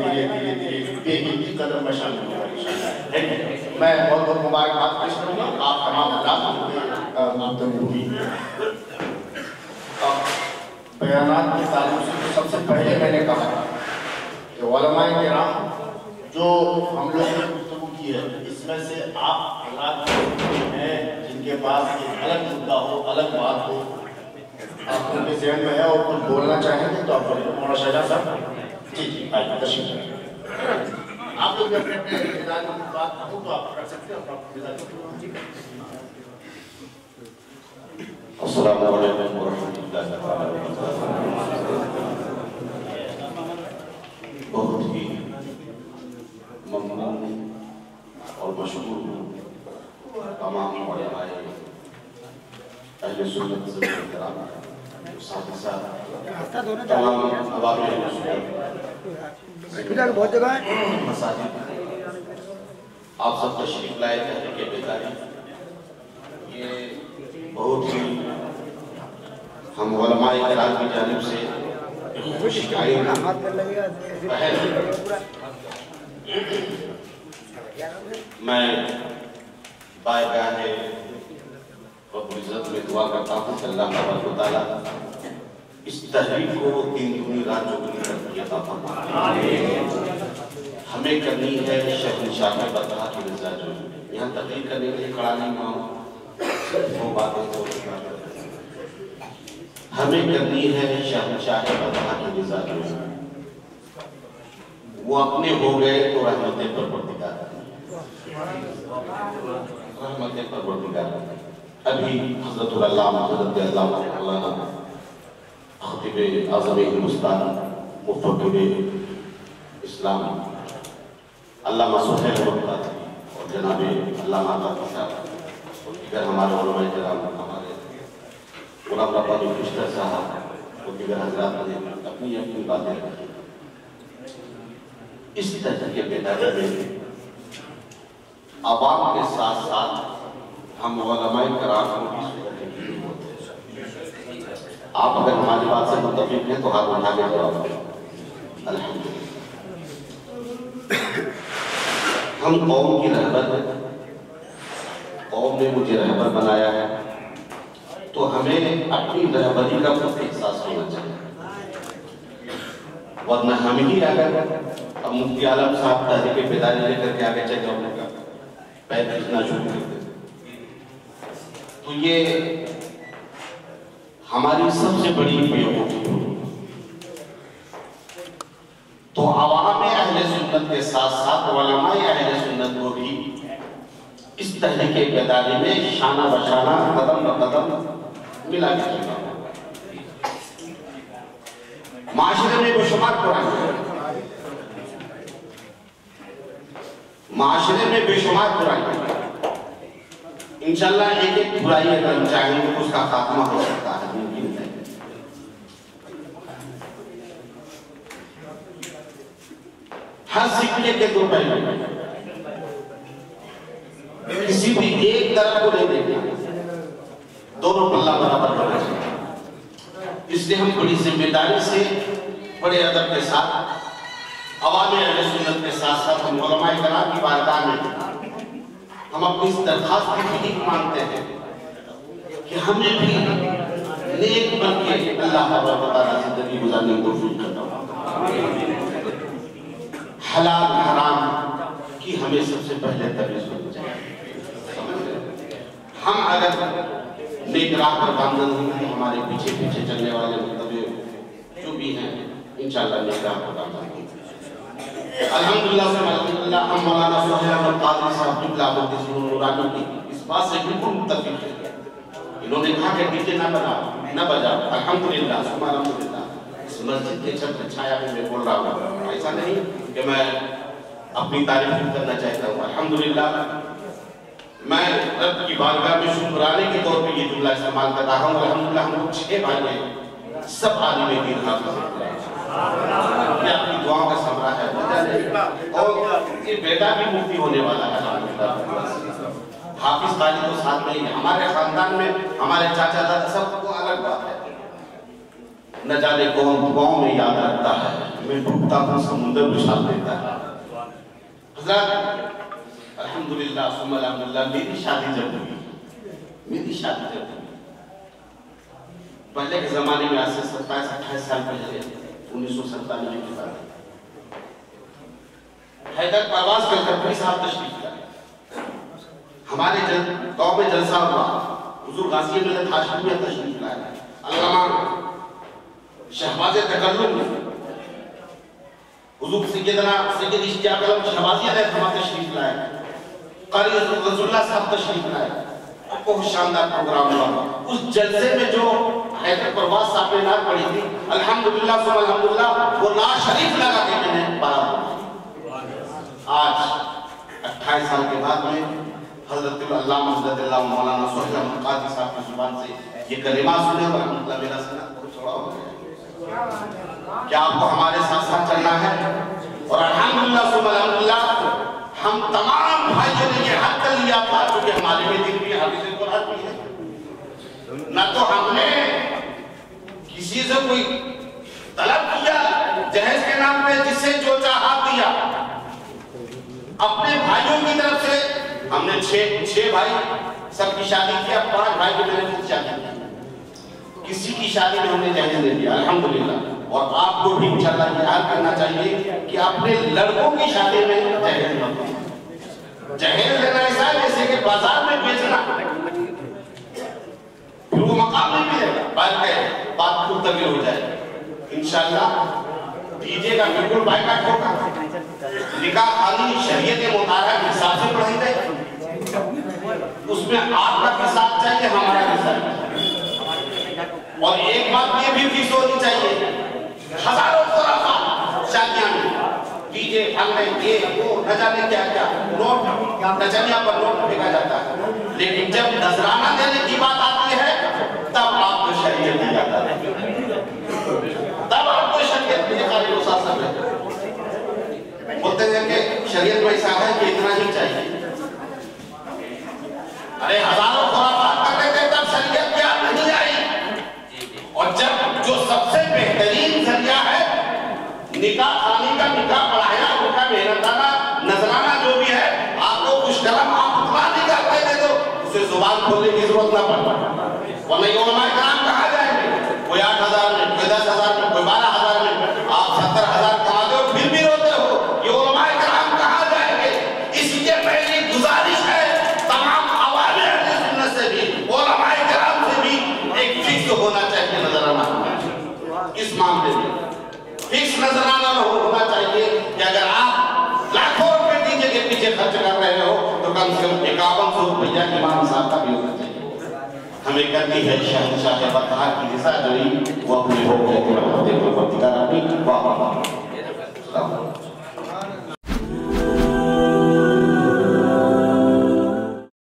धीरे धीरे धीरे बेहिंदी कदम में शामिल होगा इंशाअल्लाह। मैं बहुत बहुत मुबारकबाद पेश करूँगा आप तमाम हज़रात की। बयानात के ताल्लुक से तो सबसे पहले मैंने कहा कि उलमाए किराम जो हम लोग ने गुफ्तगू की है, इसमें से आप हज़रात हैं जिनके पास एक अलग मुद्दा हो, अलग बात हो, आप उनके ज़हन में है और कुछ बोलना चाहेंगे तो आप मौलाना शहजाद साहब जी जी आइए तशरीफ। आप लोग अपने अपने मिजाज में बात हो तो आप कर सकते हो। अस्सलामु अलैकुम वरहमतुल्लाहि वबरकातुहू। बहुत ही ममनून और मशहूर तमाम उलमाए अहले सुन्नत वल जमात साथ ही साथ तमाम अवामी बहुत जगह मसाजिद आप सब तशरीफ लाए तहरीक बेदारी। ये बहुत ही हम उलमाए किराम की जानिब से खुशहाली मैं बायगाह रब्बुल इज़्ज़त में दुआ करता हूँ कि अल्लाह तबारक व तआला इस तहरीक को दिन दुनी रात चौगुनी तरक्की अता फरमाए। हमें करनी है शहंशाह बरक़ाह की रज़ा जो यहाँ तकरीर करने के लिए खड़ा नहीं हुआ, वो बातें तो हमें करनी है शहंशाह बरक़ाह की रज़ा जो वो अपने हो गए तो रहमतें परवरदिगार रहमतें परवरदिगार। अभी हज़रत अल्लामा मौलाना खतीब आज़म हिंदुस्तान मुफ़क्किर इस्लाम अल्लामा सुहैल बग़दादी और जनाब अल्लामा आज़म साहब और दीगर हमारे उलमाए किराम हमारे गुलाम रब्बानी कुश्तर साहब और दीगर हज़रात ने अपनी अपनी बातें रखी। इस तरह के बेदारी में आवाम के साथ साथ हम उलमाए किराम को भी सुनने की जरूरत है। आप अगर हमारी बात से मुत्तफ़िक़ हैं तो हाथ उठा के जवाब दें। अल्हम्दुलिल्लाह हम कौम की रहबर, कौम ने मुझे रहबर बनाया है तो हमें अपनी रहबरी का खुद एहसास होना चाहिए, वरना हम ही अगर अब मुफ्ती आलम साहब तहरीक बेदारी लेकर के आगे चले जाओगे पैर खींचना शुरू कर देते तो ये हमारी सबसे बड़ी बेवकूफी होगी। तो अवाम अहले सुन्नत के साथ साथ उलमाए अहले सुन्नत को भी इस तहरीक बेदारी में शाना बशाना कदम ब कदम मिला के चलना होगा। माशरे में बेशुमार बुराइयां, माशरे में बेशुमार बुराइयां, इंशाअल्लाह एक एक बुराई अगर हम चाहेंगे तो उसका खात्मा हो सकता है, मुमकिन है। हर सिक्के के दो पहलू, किसी भी एक तरफ को नहीं देखना, दोनों पल्ला बराबर होना चाहिए। इसलिए हम बड़ी जिम्मेदारी से बड़े अदब के साथ अवामी अहले सुन्नत के साथ साथ हम उलमाए किराम की बारगाह में हम अपनी इस दरखास्त की भीख मांगते हैं कि हमें भी नेक बन के अल्लाह तआला जिंदगी गुजारने को तौफीक करता। हलाल हराम की हमें सबसे पहले तमीज़ होनी चाहिए। हम अगर नेक राह पर गामजन होंगे, हमारे पीछे पीछे चलने वाले जो भी हैं इंशाअल्लाह नेक राह पर गामजन होंगे। अल्हम्दुलिल्लाह हम मौलाना सुहैल कादरी साहब क़िबला की इस बात से बिल्कुल मुत्तफ़िक़ हैं। इन्होंने कहा कि डीजे ना बजाओ। अल्हम्दुलिल्लाह सुबह अल्हम्दुलिल्लाह इस मस्जिद के छत्र छाया में मैं बोल रहा हूँ। ऐसा नहीं कि मैं अपनी तारीफ करना चाहता हूँ। अल्हम्दुलिल्लाह मैं रब की बारगाह में शुक्राने के तौर पे ये जुमला इस्तेमाल कर रहा हूँ। अल्हम्दुलिल्लाह हम लोग 6 भाई हैं, सब आलिम दीन हाफ़िज़ हैं। ये आपकी दुआओं का समरा है और ये बेटा भी मुफ्ती होने वाला है। हाफिज काजी तो साथ में ही है। हमारे खानदान में हमारे चाचा दादा सबको अलग बात है, न जाने कौन दुआओं में याद रखता है, मैं डूबता हूँ समुद्र उछाल देता है। हज़रत अल्हम्दुलिल्लाह सुम्मा अल्हम्दुलिल्लाह मेरी शादी जब हुई, पहले के जमाने में, आज से 27-28 साल पहले, 1997 की बात है, हैदर परवाज कलकत्ती साहब तशरीफ लाए। हमारे गांव में जलसा हुआ, हुजूर गाजी मिल्लत हाशमी में तशरीफ लाए। अल्लामा शहबाज तकल्लुम हुजूर सैयदना सैयद इश्तियाक अलम शहबाजी अलैहि तशरीफ लाए। कारी रसूलुल्लाह साहब तशरीफ लाए। बहुत शानदार प्रोग्राम हुआ। उस जलसे में जो हैदर परवाज साहब ने नात पढ़ी थी, अल्हम्दुलिल्लाह सुब्हान अल्हम्दुलिल्लाह, वो नात शरीफ लगा के मैंने पढ़ा। आज 28 साल के बाद में हजरत अल्लामा हज़रत मौलाना सुहेल अहमद काजी साहब की जुबान से ये कलिमा सुने और मतलब मेरा सनद बहुत थोड़ा हो गया। क्या आपको हमारे साथ साथ चलना है? और अल्हम्दुलिल्लाह सुब्हान अल्हम्दुलिल्लाह, हम तमाम भाइयों ने ये हक कर लिया था, क्योंकि हमारे में दिन भी हाफिज़ कुरान भी है। ना तो हमने किसी से कोई तलब किया जहेज के नाम पे, जिससे जो चाहा दिया। अपने भाइयों की तरफ से हमने छह भाई सबकी शादी की, अब 5 भाई की मैंने खुद शादी की। किसी की शादी में हमने जहेज नहीं दिया अल्हम्दुलिल्लाह। और आपको भी इंशाअल्लाह ख्याल करना चाहिए कि अपने लड़कों की शादी में जहेज मत दो। जहेज लेना ऐसा है जैसे कि बाजार में बेचना, फिर वो मकाम में भी रहेगा, बात खुद तक हो जाए। इंशाअल्लाह दीजिएगा, बिल्कुल बाइकाट होगा। निकाह खाली शरीयत मुताहरा के हिसाब से पढ़ाई जाए, उसमें आपका हिसाब चाहिए, हमारा हिसाब चाहिए। और एक बात ये भी फिक्स होनी चाहिए, हजारों खुराफात शादियां में डीजे भंगड़े ये वो न जाने क्या क्या नोट नजरिया पर नोट फेंका जाता है। लेकिन जब नजराना देने की बात आती है तब आपको शरीयत दी जाता है, तब आपको शरीयत दी जाती है। बोलते हैं कि शरीयत में ऐसा है कि इतना ही चाहिए। अरे हजारों खुराफात करते थे तब शरीयत क्या नहीं आई। और जब जो सबसे बेहतरीन जरिया है निकाह खाने का, निकाह पढ़ाया, उनका मेहनताना नजराना जो भी है, आपको कुछ कलम आप उतना निकाल के दे दो, उसे जुबान खोलने की जरूरत ना पड़े। वरना ये उलमा कराम कहा जाएंगे, कोई 8,000 में, कोई 10,000 में, कोई 12,000 में, आप 70,000 कमाते हो फिर भी रोते हो। ये उलमा कराम कहा जाएंगे। इसलिए पहली गुजारिश है तमाम अवामी अहले सुन्नत से भी, उलमा कराम से भी एक फिक्स होना चाहिए नजराना। इस मामले में फिक्स नजराना होना चाहिए कि अगर आप लाखों रुपए दीजिए के पीछे खर्च कर रहे हो तो कम से कम 5100 रुपया इमाम साहब का भी होना चाहिए। हमें करनी है शहंशाह बतहा की रिसा जोई, वो अपने हो गए